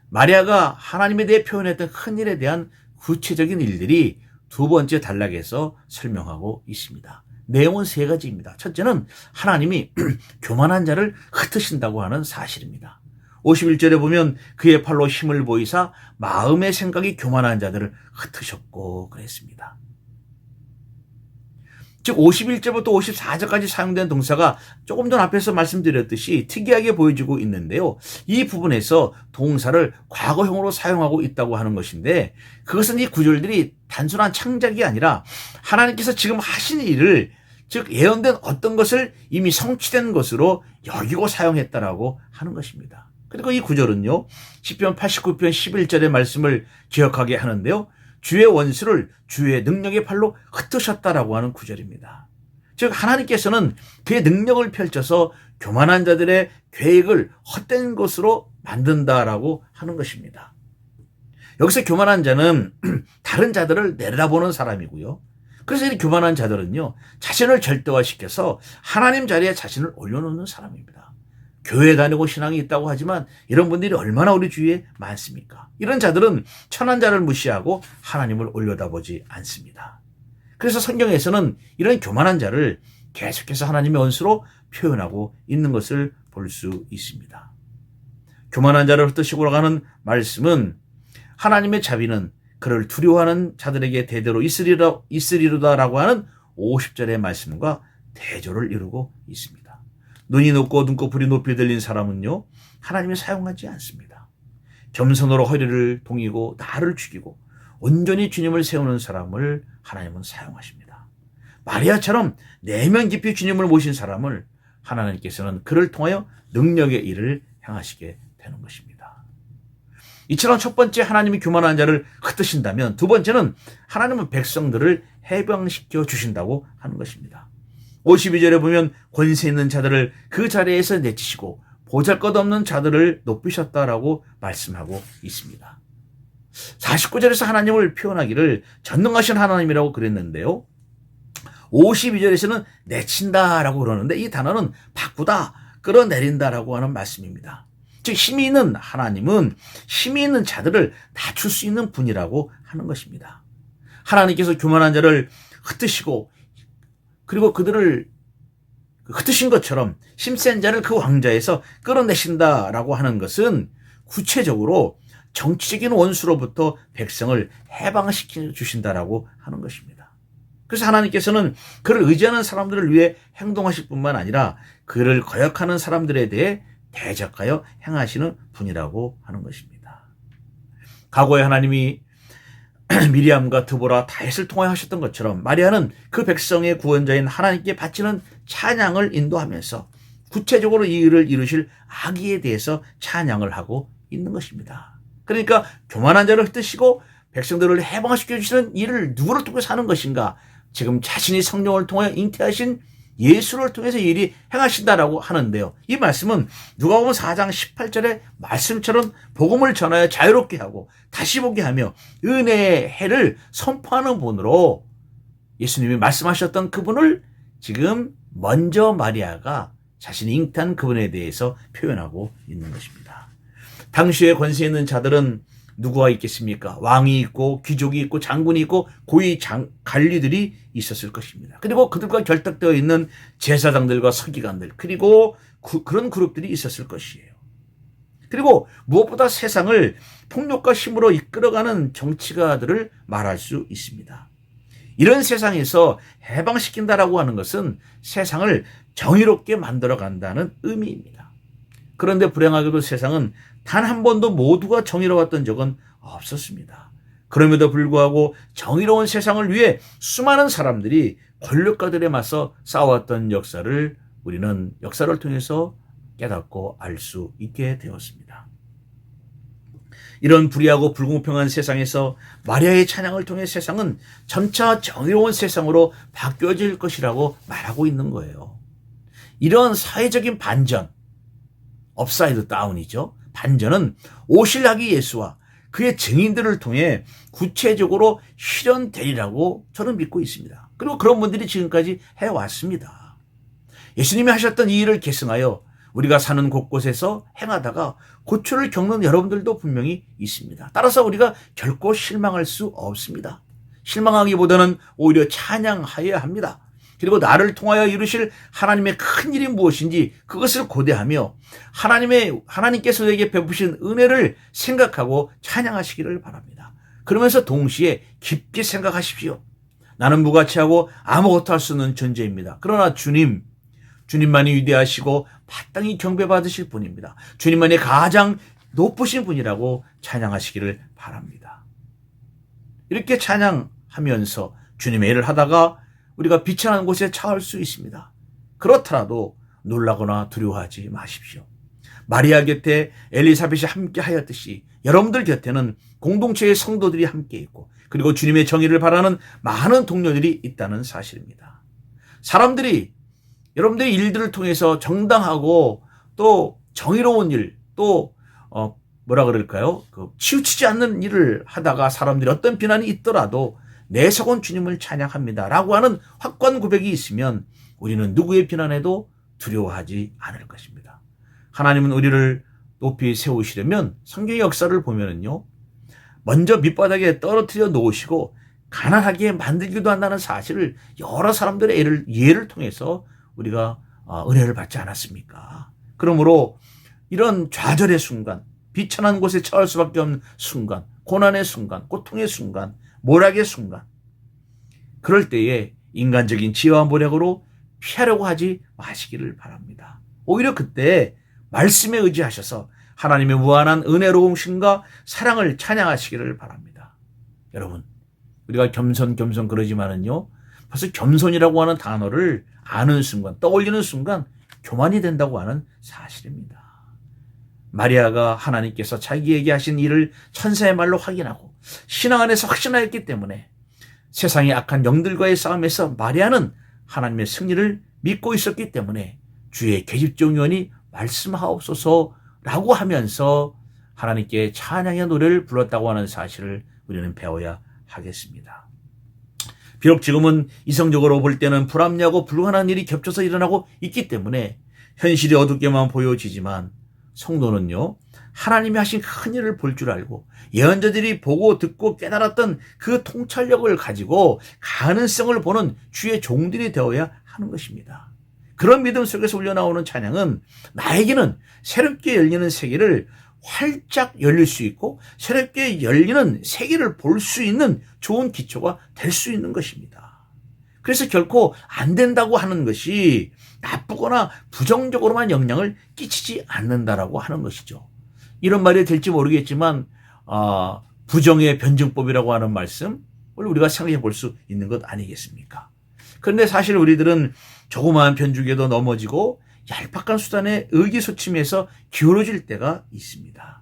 마리아가 하나님에 대해 표현했던 큰일에 대한 구체적인 일들이 두 번째 단락에서 설명하고 있습니다. 내용은 세 가지입니다. 첫째는 하나님이 교만한 자를 흩으신다고 하는 사실입니다. 51절에 보면 그의 팔로 힘을 보이사 마음의 생각이 교만한 자들을 흩으셨고 그랬습니다. 즉 51절부터 54절까지 사용된 동사가 조금 전 앞에서 말씀드렸듯이 특이하게 보여지고 있는데요. 이 부분에서 동사를 과거형으로 사용하고 있다고 하는 것인데 그것은 이 구절들이 단순한 창작이 아니라 하나님께서 지금 하신 일을 즉 예언된 어떤 것을 이미 성취된 것으로 여기고 사용했다라고 하는 것입니다. 그리고 이 구절은요. 시편 89편 11절의 말씀을 기억하게 하는데요. 주의 원수를 주의 능력의 팔로 흩으셨다라고 하는 구절입니다. 즉 하나님께서는 그의 능력을 펼쳐서 교만한 자들의 계획을 헛된 것으로 만든다라고 하는 것입니다. 여기서 교만한 자는 다른 자들을 내려다보는 사람이고요. 그래서 이 교만한 자들은요. 자신을 절대화시켜서 하나님 자리에 자신을 올려놓는 사람입니다. 교회 다니고 신앙이 있다고 하지만 이런 분들이 얼마나 우리 주위에 많습니까? 이런 자들은 천한 자를 무시하고 하나님을 올려다보지 않습니다. 그래서 성경에서는 이런 교만한 자를 계속해서 하나님의 원수로 표현하고 있는 것을 볼 수 있습니다. 교만한 자를 흩으시고 가는 말씀은 하나님의 자비는 그를 두려워하는 자들에게 대대로 있으리로다라고 하는 50절의 말씀과 대조를 이루고 있습니다. 눈이 높고 눈꺼풀이 높이 들린 사람은요, 하나님이 사용하지 않습니다. 겸손으로 허리를 동이고 나를 죽이고 온전히 주님을 세우는 사람을 하나님은 사용하십니다. 마리아처럼 내면 깊이 주님을 모신 사람을 하나님께서는 그를 통하여 능력의 일을 행하시게 되는 것입니다. 이처럼 첫 번째 하나님이 교만한 자를 흩으신다면 두 번째는 하나님은 백성들을 해방시켜 주신다고 하는 것입니다. 52절에 보면 권세 있는 자들을 그 자리에서 내치시고 보잘것없는 자들을 높이셨다라고 말씀하고 있습니다. 49절에서 하나님을 표현하기를 전능하신 하나님이라고 그랬는데요. 52절에서는 내친다라고 그러는데 이 단어는 바꾸다, 끌어내린다라고 하는 말씀입니다. 즉 힘이 있는 하나님은 힘이 있는 자들을 낮출 수 있는 분이라고 하는 것입니다. 하나님께서 교만한 자를 흩으시고 그리고 그들을 흩으신 것처럼 힘센 자를 그 왕좌에서 끌어내신다라고 하는 것은 구체적으로 정치적인 원수로부터 백성을 해방시켜 주신다라고 하는 것입니다. 그래서 하나님께서는 그를 의지하는 사람들을 위해 행동하실 뿐만 아니라 그를 거역하는 사람들에 대해 대적하여 행하시는 분이라고 하는 것입니다. 과거에 하나님이 미리암과 드보라 다윗을 통하셨던 것처럼 마리아는 그 백성의 구원자인 하나님께 바치는 찬양을 인도하면서 구체적으로 이 일을 이루실 아기에 대해서 찬양을 하고 있는 것입니다. 그러니까 교만한 자를 흩으시고 백성들을 해방시켜 주시는 일을 누구를 통해서 하는 것인가? 지금 자신이 성령을 통해 잉태하신 예수를 통해서 이 일이 행하신다라고 하는데요. 이 말씀은 누가복음 4장 18절의 말씀처럼 복음을 전하여 자유롭게 하고 다시 보게 하며 은혜의 해를 선포하는 분으로 예수님이 말씀하셨던 그분을 지금 먼저 마리아가 자신이 잉태한 그분에 대해서 표현하고 있는 것입니다. 당시에 권세 있는 자들은 누구가 있겠습니까? 왕이 있고 귀족이 있고 장군이 있고 고위 관리들이 있었을 것입니다. 그리고 그들과 결탁되어 있는 제사장들과 서기관들 그리고 그런 그룹들이 있었을 것이에요. 그리고 무엇보다 세상을 폭력과 힘으로 이끌어가는 정치가들을 말할 수 있습니다. 이런 세상에서 해방시킨다라고 하는 것은 세상을 정의롭게 만들어간다는 의미입니다. 그런데 불행하게도 세상은 단 한 번도 모두가 정의로웠던 적은 없었습니다. 그럼에도 불구하고 정의로운 세상을 위해 수많은 사람들이 권력가들에 맞서 싸웠던 역사를 우리는 역사를 통해서 깨닫고 알 수 있게 되었습니다. 이런 불의하고 불공평한 세상에서 마리아의 찬양을 통해 세상은 점차 정의로운 세상으로 바뀌어질 것이라고 말하고 있는 거예요. 이런 사회적인 반전, 업사이드 다운이죠. 반전은 오실 아기 예수와 그의 증인들을 통해 구체적으로 실현되리라고 저는 믿고 있습니다. 그리고 그런 분들이 지금까지 해왔습니다. 예수님이 하셨던 이 일을 계승하여 우리가 사는 곳곳에서 행하다가 고초를 겪는 여러분들도 분명히 있습니다. 따라서 우리가 결코 실망할 수 없습니다. 실망하기보다는 오히려 찬양하여야 합니다. 그리고 나를 통하여 이루실 하나님의 큰 일이 무엇인지 그것을 고대하며 하나님께서 우리에게 베푸신 은혜를 생각하고 찬양하시기를 바랍니다. 그러면서 동시에 깊게 생각하십시오. 나는 무가치하고 아무것도 할 수 없는 존재입니다. 그러나 주님만이 위대하시고 마땅히 경배받으실 분입니다. 주님만이 가장 높으신 분이라고 찬양하시기를 바랍니다. 이렇게 찬양하면서 주님의 일을 하다가 우리가 비천한 곳에 처할 수 있습니다. 그렇더라도 놀라거나 두려워하지 마십시오. 마리아 곁에 엘리사벳이 함께 하였듯이 여러분들 곁에는 공동체의 성도들이 함께 있고 그리고 주님의 정의를 바라는 많은 동료들이 있다는 사실입니다. 사람들이 여러분들의 일들을 통해서 정당하고 또 정의로운 일, 또 치우치지 않는 일을 하다가 사람들이 어떤 비난이 있더라도 내 속은 주님을 찬양합니다 라고 하는 확고한 고백이 있으면 우리는 누구의 비난에도 두려워하지 않을 것입니다. 하나님은 우리를 높이 세우시려면 성경의 역사를 보면은요, 먼저 밑바닥에 떨어뜨려 놓으시고 가난하게 만들기도 한다는 사실을 여러 사람들의 예를 통해서 우리가 은혜를 받지 않았습니까? 그러므로 이런 좌절의 순간, 비천한 곳에 처할 수밖에 없는 순간, 고난의 순간, 고통의 순간, 모락의 순간, 그럴 때에 인간적인 지혜와 모략으로 피하려고 하지 마시기를 바랍니다. 오히려 그때 말씀에 의지하셔서 하나님의 무한한 은혜로우심과 사랑을 찬양하시기를 바랍니다. 여러분, 우리가 겸손 그러지만은요, 벌써 겸손이라고 하는 단어를 아는 순간, 떠올리는 순간 교만이 된다고 하는 사실입니다. 마리아가 하나님께서 자기에게 하신 일을 천사의 말로 확인하고 신앙 안에서 확신하였기 때문에 세상의 악한 영들과의 싸움에서 마리아는 하나님의 승리를 믿고 있었기 때문에 주의 계집종이오니 말씀하옵소서라고 하면서 하나님께 찬양의 노래를 불렀다고 하는 사실을 우리는 배워야 하겠습니다. 비록 지금은 이성적으로 볼 때는 불합리하고 불가능한 일이 겹쳐서 일어나고 있기 때문에 현실이 어둡게만 보여지지만 성도는요, 하나님이 하신 큰 일을 볼 줄 알고 예언자들이 보고 듣고 깨달았던 그 통찰력을 가지고 가능성을 보는 주의 종들이 되어야 하는 것입니다. 그런 믿음 속에서 울려나오는 찬양은 나에게는 새롭게 열리는 세계를 활짝 열릴 수 있고 새롭게 열리는 세계를 볼 수 있는 좋은 기초가 될 수 있는 것입니다. 그래서 결코 안 된다고 하는 것이 나쁘거나 부정적으로만 영향을 끼치지 않는다라고 하는 것이죠. 이런 말이 될지 모르겠지만 부정의 변증법이라고 하는 말씀, 우리가 생각해 볼 수 있는 것 아니겠습니까? 그런데 사실 우리들은 조그마한 변죽에도 넘어지고 얄팍한 수단에 의기소침해서 기울어질 때가 있습니다.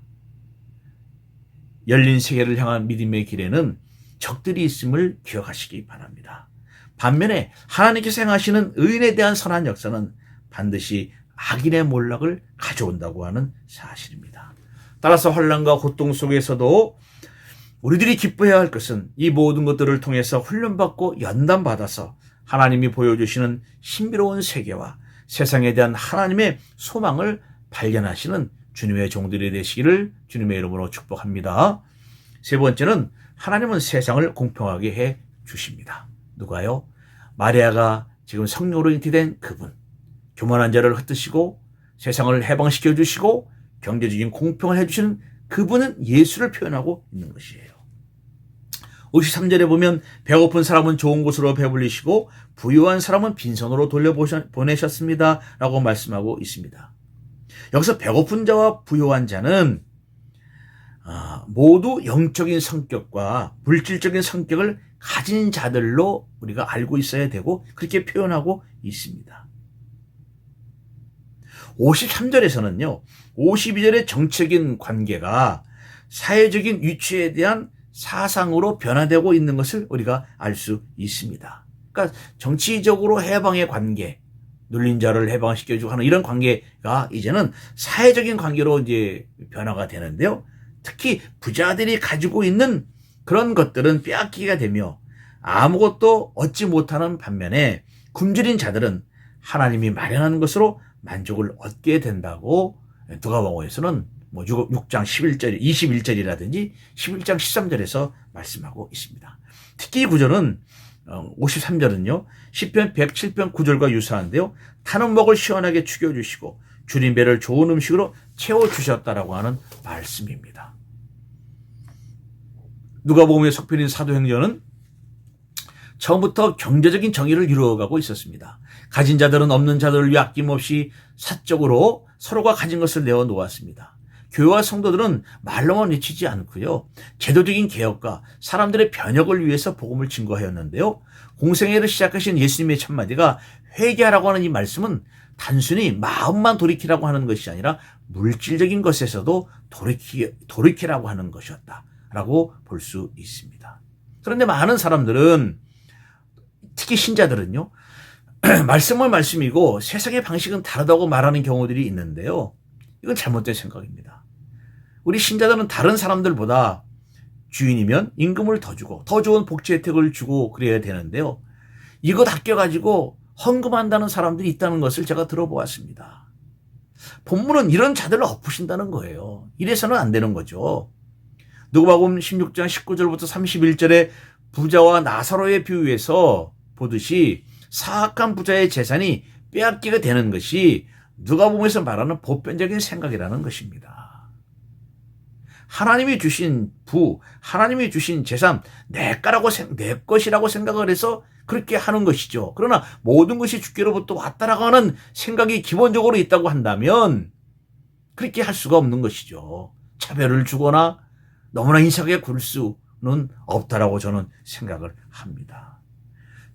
열린 세계를 향한 믿음의 길에는 적들이 있음을 기억하시기 바랍니다. 반면에 하나님께서 행하시는 의인에 대한 선한 역사는 반드시 악인의 몰락을 가져온다고 하는 사실입니다. 따라서 환난과 고통 속에서도 우리들이 기뻐해야 할 것은 이 모든 것들을 통해서 훈련받고 연단받아서 하나님이 보여주시는 신비로운 세계와 세상에 대한 하나님의 소망을 발견하시는 주님의 종들이 되시기를 주님의 이름으로 축복합니다. 세 번째는 하나님은 세상을 공평하게 해 주십니다. 누가요? 마리아가 지금 성령으로 잉태된 그분, 교만한 자를 흩으시고 세상을 해방시켜 주시고 경제적인 공평을 해주시는 그분은 예수를 표현하고 있는 것이에요. 53절에 보면 배고픈 사람은 좋은 곳으로 배불리시고 부유한 사람은 빈손으로 돌려보내셨습니다 라고 말씀하고 있습니다. 여기서 배고픈 자와 부유한 자는 모두 영적인 성격과 물질적인 성격을 가진 자들로 우리가 알고 있어야 되고 그렇게 표현하고 있습니다. 53절에서는요. 52절의 정책인 관계가 사회적인 위치에 대한 사상으로 변화되고 있는 것을 우리가 알 수 있습니다. 그러니까 정치적으로 해방의 관계, 눌린 자를 해방시켜주고 하는 이런 관계가 이제는 사회적인 관계로 이제 변화가 되는데요. 특히 부자들이 가지고 있는 그런 것들은 빼앗기게 되며 아무것도 얻지 못하는 반면에 굶주린 자들은 하나님이 마련한 것으로 만족을 얻게 된다고 누가복음에서는 6장 11절, 21절이라든지 11장 13절에서 말씀하고 있습니다. 특히 이 구절은 53절은요. 시편 107편 9절과 유사한데요. 타는 목을 시원하게 죽여주시고 줄인 배를 좋은 음식으로 채워주셨다라고 하는 말씀입니다. 누가복음의 속편인 사도행전은 처음부터 경제적인 정의를 이루어가고 있었습니다. 가진 자들은 없는 자들을 위해 아낌없이 사적으로 서로가 가진 것을 내어놓았습니다. 교회와 성도들은 말로만 외치지 않고요. 제도적인 개혁과 사람들의 변혁을 위해서 복음을 증거하였는데요. 공생애를 시작하신 예수님의 첫마디가 회개하라고 하는 이 말씀은 단순히 마음만 돌이키라고 하는 것이 아니라 물질적인 것에서도 돌이키라고 하는 것이었다라고 볼 수 있습니다. 그런데 많은 사람들은 특히 신자들은요. 말씀은 말씀이고 세상의 방식은 다르다고 말하는 경우들이 있는데요. 이건 잘못된 생각입니다. 우리 신자들은 다른 사람들보다 주인이면 임금을 더 주고 더 좋은 복지 혜택을 주고 그래야 되는데요. 이것 아껴가지고 헌금한다는 사람들이 있다는 것을 제가 들어보았습니다. 본문은 이런 자들을 엎으신다는 거예요. 이래서는 안 되는 거죠. 누가복음 16장 19절부터 31절에 부자와 나사로의 비유에서 보듯이 사악한 부자의 재산이 빼앗기게 되는 것이 누가복음에서 말하는 보편적인 생각이라는 것입니다. 하나님이 주신 하나님이 주신 재산, 내 것이라고 생각을 해서 그렇게 하는 것이죠. 그러나 모든 것이 주께로부터 왔다라고 하는 생각이 기본적으로 있다고 한다면 그렇게 할 수가 없는 것이죠. 차별을 주거나 너무나 인색하게 굴 수는 없다라고 저는 생각을 합니다.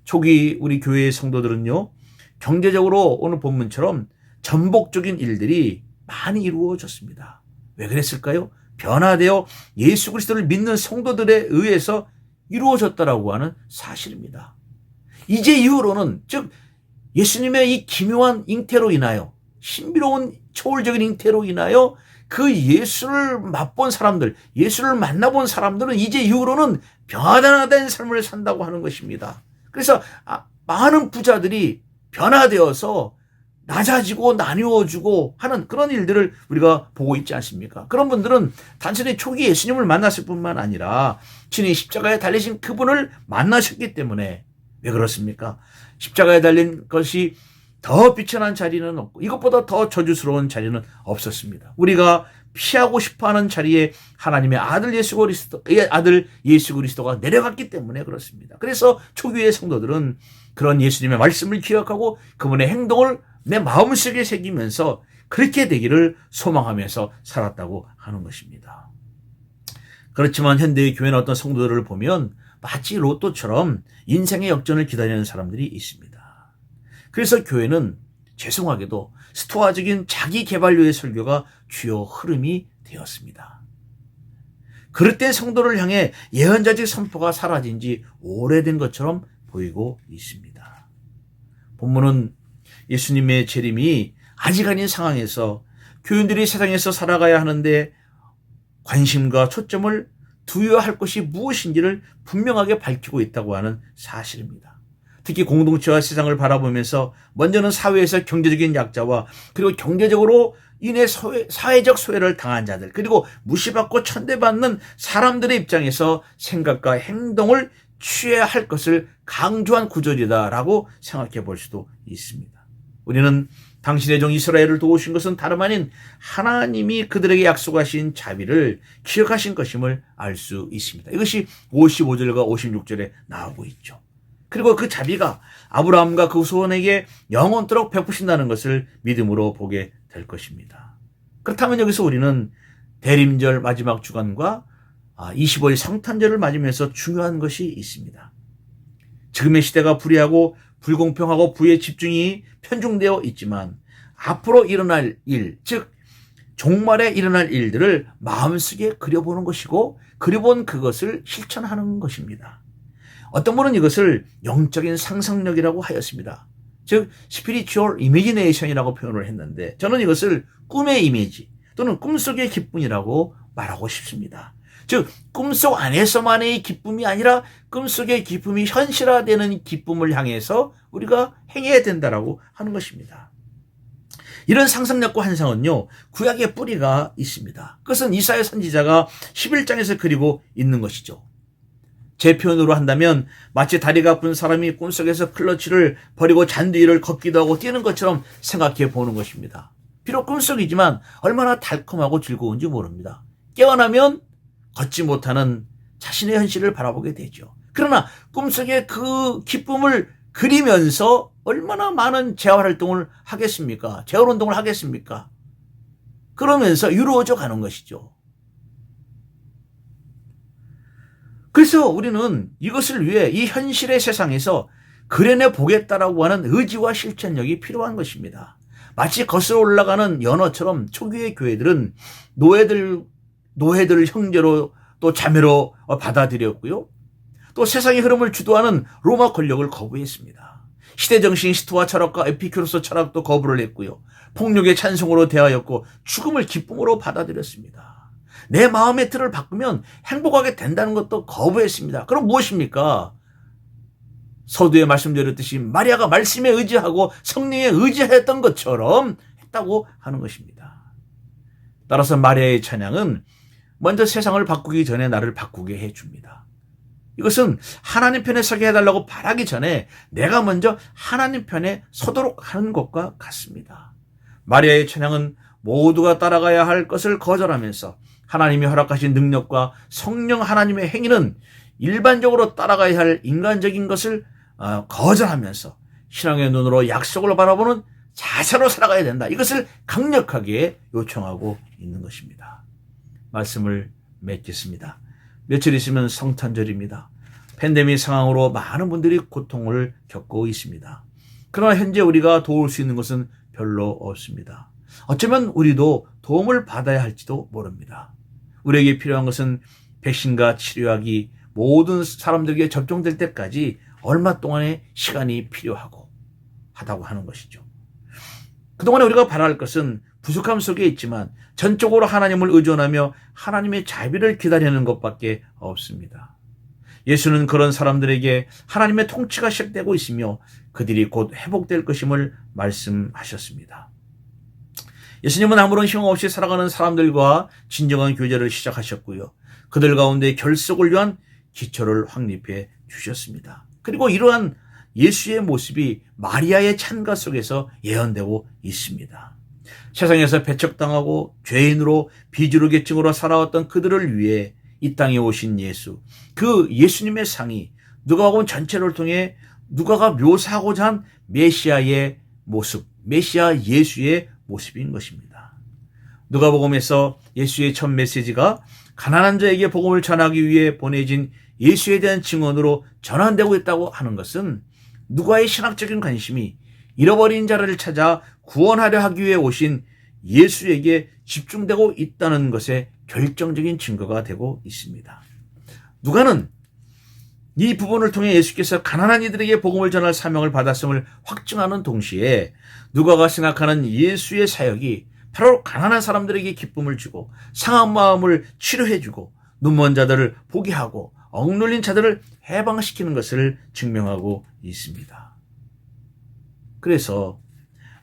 초기 우리 교회의 성도들은요, 경제적으로 오늘 본문처럼 전복적인 일들이 많이 이루어졌습니다. 왜 그랬을까요? 변화되어 예수 그리스도를 믿는 성도들에 의해서 이루어졌다라고 하는 사실입니다. 이제 이후로는 즉 예수님의 이 기묘한 잉태로 인하여 신비로운 초월적인 잉태로 인하여 그 예수를 맛본 사람들, 예수를 만나본 사람들은 이제 이후로는 변화된 삶을 산다고 하는 것입니다. 그래서 많은 부자들이 변화되어서 낮아지고 나누어주고 하는 그런 일들을 우리가 보고 있지 않습니까? 그런 분들은 단순히 초기 예수님을 만났을 뿐만 아니라 친히 십자가에 달리신 그분을 만나셨기 때문에 왜 그렇습니까? 십자가에 달린 것이 더 비천한 자리는 없고 이것보다 더 저주스러운 자리는 없었습니다. 우리가 피하고 싶어하는 자리에 하나님의 아들 예수 그리스도가 내려갔기 때문에 그렇습니다. 그래서 초기의 성도들은 그런 예수님의 말씀을 기억하고 그분의 행동을 내 마음속에 새기면서 그렇게 되기를 소망하면서 살았다고 하는 것입니다. 그렇지만 현대의 교회나 어떤 성도들을 보면 마치 로또처럼 인생의 역전을 기다리는 사람들이 있습니다. 그래서 교회는 죄송하게도 스토아적인 자기 개발료의 설교가 주요 흐름이 되었습니다. 그릇된 성도를 향해 예언자적 선포가 사라진 지 오래된 것처럼 보이고 있습니다. 본문은 예수님의 재림이 아직 아닌 상황에서 교인들이 세상에서 살아가야 하는데 관심과 초점을 두어야 할 것이 무엇인지를 분명하게 밝히고 있다고 하는 사실입니다. 특히 공동체와 세상을 바라보면서 먼저는 사회에서 경제적인 약자와 그리고 경제적으로 인해 사회적 소외를 당한 자들, 그리고 무시받고 천대받는 사람들의 입장에서 생각과 행동을 취해야 할 것을 강조한 구절이다라고 생각해 볼 수도 있습니다. 우리는 당신의 종 이스라엘을 도우신 것은 다름 아닌 하나님이 그들에게 약속하신 자비를 기억하신 것임을 알 수 있습니다. 이것이 55절과 56절에 나오고 있죠. 그리고 그 자비가 아브라함과 그 후손에게 영원토록 베푸신다는 것을 믿음으로 보게 될 것입니다. 그렇다면 여기서 우리는 대림절 마지막 주간과 25일 성탄절을 맞으면서 중요한 것이 있습니다. 지금의 시대가 불의하고 불공평하고 부의 집중이 편중되어 있지만 앞으로 일어날 일, 즉 종말에 일어날 일들을 마음속에 그려보는 것이고 그려본 그것을 실천하는 것입니다. 어떤 분은 이것을 영적인 상상력이라고 하였습니다. 즉 spiritual imagination이라고 표현을 했는데 저는 이것을 꿈의 이미지 또는 꿈속의 기쁨이라고 말하고 싶습니다. 즉 꿈속 안에서만의 기쁨이 아니라 꿈속의 기쁨이 현실화되는 기쁨을 향해서 우리가 행해야 된다라고 하는 것입니다. 이런 상상력과 환상은요, 구약의 뿌리가 있습니다. 그것은 이사야 선지자가 11장에서 그리고 있는 것이죠. 제 표현으로 한다면 마치 다리가 아픈 사람이 꿈속에서 클러치를 버리고 잔디 위를 걷기도 하고 뛰는 것처럼 생각해 보는 것입니다. 비록 꿈속이지만 얼마나 달콤하고 즐거운지 모릅니다. 깨어나면 걷지 못하는 자신의 현실을 바라보게 되죠. 그러나 꿈속의 그 기쁨을 그리면서 얼마나 많은 재활활동을 하겠습니까? 재활운동을 하겠습니까? 그러면서 이루어져 가는 것이죠. 그래서 우리는 이것을 위해 이 현실의 세상에서 그려내 보겠다라고 하는 의지와 실천력이 필요한 것입니다. 마치 거슬러 올라가는 연어처럼 초기의 교회들은 노예들을 형제로 또 자매로 받아들였고요. 또 세상의 흐름을 주도하는 로마 권력을 거부했습니다. 시대정신 스토아 철학과 에피큐로스 철학도 거부를 했고요. 폭력의 찬송으로 대하였고 죽음을 기쁨으로 받아들였습니다. 내 마음의 틀을 바꾸면 행복하게 된다는 것도 거부했습니다. 그럼 무엇입니까? 서두에 말씀드렸듯이 마리아가 말씀에 의지하고 성령에 의지했던 것처럼 했다고 하는 것입니다. 따라서 마리아의 찬양은 먼저 세상을 바꾸기 전에 나를 바꾸게 해줍니다. 이것은 하나님 편에 서게 해달라고 바라기 전에 내가 먼저 하나님 편에 서도록 하는 것과 같습니다. 마리아의 찬양은 모두가 따라가야 할 것을 거절하면서 하나님이 허락하신 능력과 성령 하나님의 행위는 일반적으로 따라가야 할 인간적인 것을 거절하면서 신앙의 눈으로 약속을 바라보는 자세로 살아가야 된다. 이것을 강력하게 요청하고 있는 것입니다. 말씀을 맺겠습니다. 며칠 있으면 성탄절입니다. 팬데믹 상황으로 많은 분들이 고통을 겪고 있습니다. 그러나 현재 우리가 도울 수 있는 것은 별로 없습니다. 어쩌면 우리도 도움을 받아야 할지도 모릅니다. 우리에게 필요한 것은 백신과 치료약이 모든 사람들에게 접종될 때까지 얼마 동안의 시간이 필요하고 하다고 하는 것이죠. 그동안에 우리가 바랄 것은 부족함 속에 있지만 전적으로 하나님을 의존하며 하나님의 자비를 기다리는 것밖에 없습니다. 예수는 그런 사람들에게 하나님의 통치가 시작되고 있으며 그들이 곧 회복될 것임을 말씀하셨습니다. 예수님은 아무런 희망 없이 살아가는 사람들과 진정한 교제를 시작하셨고요. 그들 가운데 결속을 위한 기초를 확립해 주셨습니다. 그리고 이러한 예수의 모습이 마리아의 찬가 속에서 예언되고 있습니다. 세상에서 배척당하고 죄인으로 비주류 계층으로 살아왔던 그들을 위해 이 땅에 오신 예수, 그 예수님의 상이 누가복음 전체를 통해 누가가 묘사하고자 한 메시아의 모습, 메시아 예수의 모습인 것입니다. 누가복음에서 예수의 첫 메시지가 가난한 자에게 복음을 전하기 위해 보내진 예수에 대한 증언으로 전환되고 있다고 하는 것은 누가의 신학적인 관심이 잃어버린 자를 찾아 구원하려 하기 위해 오신 예수에게 집중되고 있다는 것에 결정적인 증거가 되고 있습니다. 누가는 이 부분을 통해 예수께서 가난한 이들에게 복음을 전할 사명을 받았음을 확증하는 동시에 누가가 생각하는 예수의 사역이 바로 가난한 사람들에게 기쁨을 주고 상한 마음을 치료해주고 눈먼 자들을 보게 하고 억눌린 자들을 해방시키는 것을 증명하고 있습니다. 그래서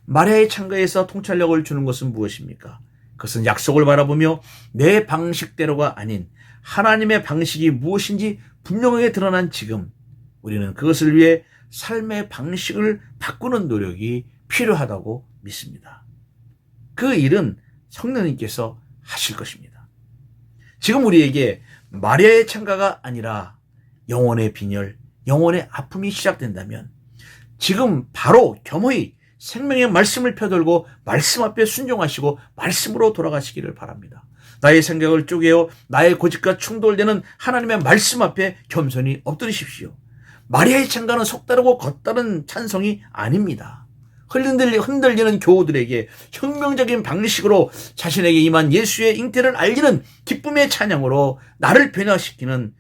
마리아의 창가에서 통찰력을 주는 것은 무엇입니까? 그것은 약속을 바라보며 내 방식대로가 아닌 하나님의 방식이 무엇인지 분명하게 드러난 지금 우리는 그것을 위해 삶의 방식을 바꾸는 노력이 필요하다고 믿습니다. 그 일은 성령님께서 하실 것입니다. 지금 우리에게 마리아의 창가가 아니라 영혼의 빈혈, 영혼의 아픔이 시작된다면 지금 바로 겸허히 생명의 말씀을 펴들고 말씀 앞에 순종하시고 말씀으로 돌아가시기를 바랍니다. 나의 생각을 쪼개어 나의 고집과 충돌되는 하나님의 말씀 앞에 겸손히 엎드리십시오. 마리아의 창가는 속다르고 겉다른 찬송이 아닙니다. 흔들리는 교우들에게 혁명적인 방식으로 자신에게 임한 예수의 잉태를 알리는 기쁨의 찬양으로 나를 변화시키는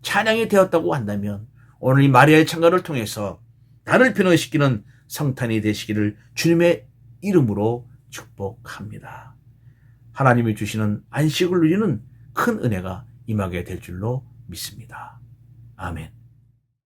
찬양이 되었다고 한다면 오늘 이 마리아의 창가를 통해서 나를 변화시키는 성탄이 되시기를 주님의 이름으로 축복합니다. 하나님이 주시는 안식을 누리는 큰 은혜가 임하게 될 줄로 믿습니다. 아멘.